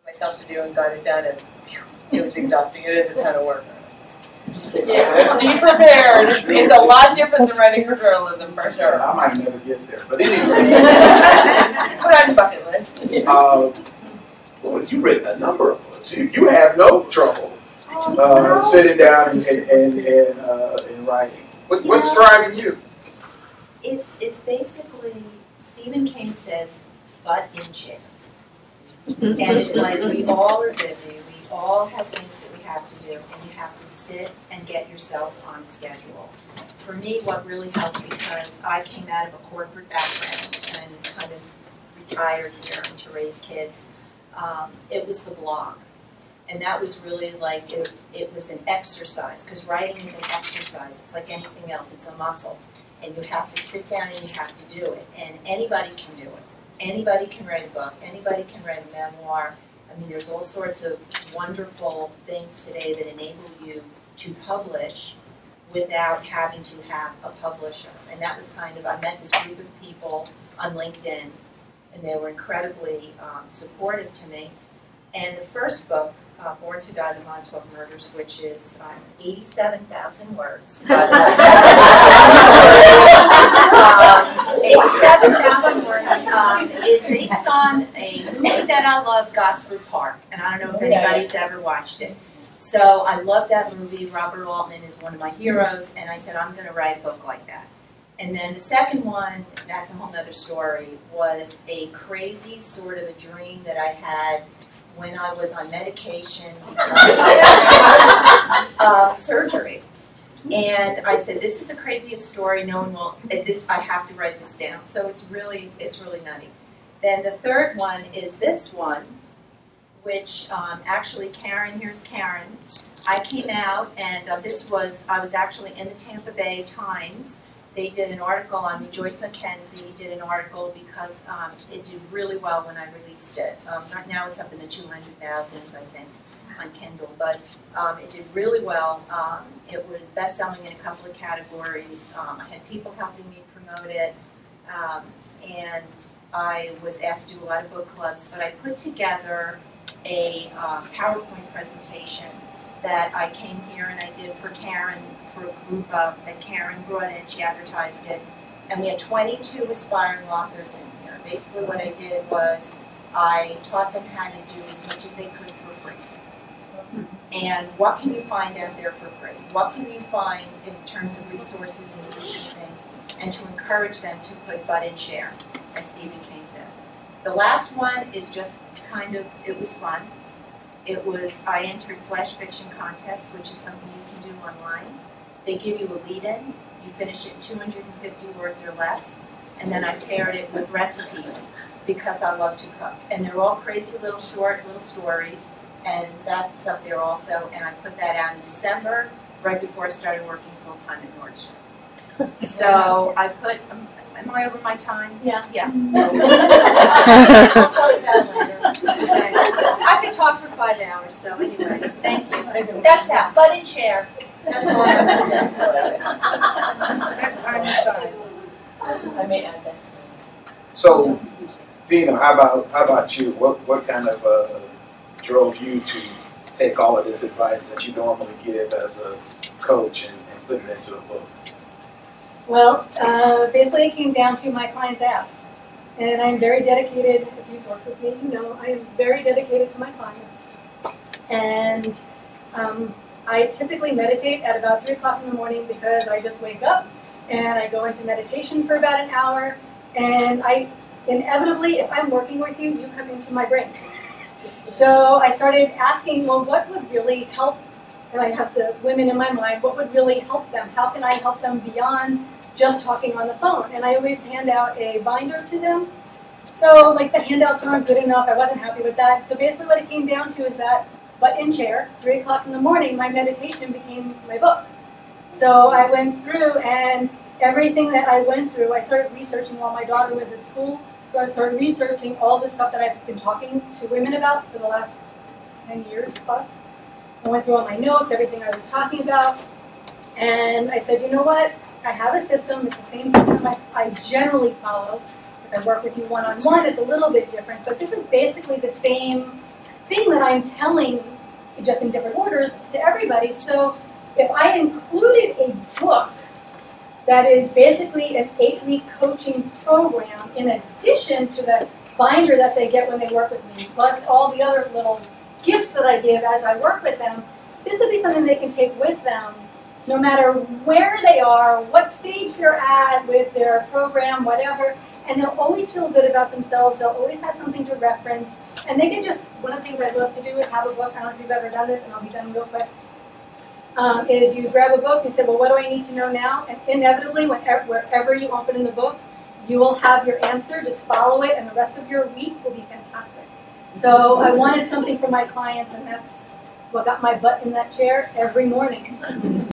myself to do and got it done, and phew, it was exhausting. It is a ton of work. Yeah, be prepared. It's a lot different than writing for journalism, for sure. I might never get there, but anyway. Put on your bucket list. Lois, you've written a number of books. You have no trouble sitting down and writing. What's driving you? It's basically, Stephen King says, butt in chair. And it's like, we all are busy, we all have things that we have to do, and you have to sit and get yourself on a schedule. For me, what really helped, because I came out of a corporate background and kind of retired here to raise kids, it was the blog. And that was really like, it was an exercise, because writing is an exercise. It's like anything else, it's a muscle. And you have to sit down and you have to do it. And anybody can do it. Anybody can write a book. Anybody can write a memoir. I mean, there's all sorts of wonderful things today that enable you to publish without having to have a publisher. And that was kind of, I met this group of people on LinkedIn, and they were incredibly supportive to me. And the first book, Born to Die, The Montauk Murders, which is 87,000 words. 87,000 words is based on a movie that I love, Gosford Park. And I don't know if anybody's ever watched it. So I love that movie. Robert Altman is one of my heroes. And I said, I'm going to write a book like that. And then the second one, that's a whole other story, was a crazy sort of a dream that I had when I was on medication because of surgery. And I said, this is the craziest story, no one will, I have to write this down. So it's really nutty. Then the third one is this one, which actually Karen, here's Karen. I came out and I was actually in the Tampa Bay Times. They did an article on me. Joyce McKenzie did an article because it did really well when I released it. Right now it's up in the 200,000s, I think, on Kindle. But it did really well. It was best-selling in a couple of categories. I had people helping me promote it. And I was asked to do a lot of book clubs. But I put together a PowerPoint presentation that I came here and I did for Karen, for a group that Karen brought in. She advertised it. And we had 22 aspiring authors in here. Basically what I did was I taught them how to do as much as they could for free. And what can you find out there for free? What can you find in terms of resources and tools and things? And to encourage them to put butt in chair, as Stephen King says. The last one is just kind of, it was fun. It was, I entered flash fiction contests, which is something you can do online. They give you a lead-in, you finish it in 250 words or less, and then I paired it with recipes because I love to cook. And they're all crazy little short little stories, and that's up there also. And I put that out in December, right before I started working full-time at Nordstrom. So I put, am I over my time? Yeah. Yeah. I'll talk about that later. I could talk for 5 hours, so anyway, thank you. That's how, butt in chair. That's all I'm going to say. Set time aside. I may add that. So, Dina, how about you? What kind of drove you to take all of this advice that you normally give as a coach and put it into a book? Well, basically it came down to my clients asked. And I'm very dedicated, if you've worked with me, you know, I am very dedicated to my clients. And I typically meditate at about 3 o'clock in the morning because I just wake up and I go into meditation for about an hour. And I inevitably, if I'm working with you, you come into my brain. So I started asking, well, what would really help? And I have the women in my mind, what would really help them? How can I help them beyond just talking on the phone? And I always hand out a binder to them. So like the handouts weren't good enough. I wasn't happy with that. So basically what it came down to is that butt in chair, 3 o'clock in the morning, my meditation became my book. So I went through and everything that I went through, I started researching while my daughter was at school. So I started researching all the stuff that I've been talking to women about for the last 10 years plus. I went through all my notes, everything I was talking about. And I said, you know what? I have a system. It's the same system I generally follow. If I work with you one-on-one, it's a little bit different. But this is basically the same thing that I'm telling, just in different orders, to everybody. So if I included a book that is basically an 8-week coaching program in addition to the binder that they get when they work with me, plus all the other little gifts that I give as I work with them, this would be something they can take with them no matter where they are, what stage they're at with their program, whatever, and they'll always feel good about themselves, they'll always have something to reference, and they can just, one of the things I love to do is have a book, I don't know if you've ever done this, and I'll be done real quick, is you grab a book and say, well, what do I need to know now? And inevitably, wherever you open in the book, you will have your answer, just follow it, and the rest of your week will be fantastic. So I wanted something for my clients, and that's what got my butt in that chair every morning.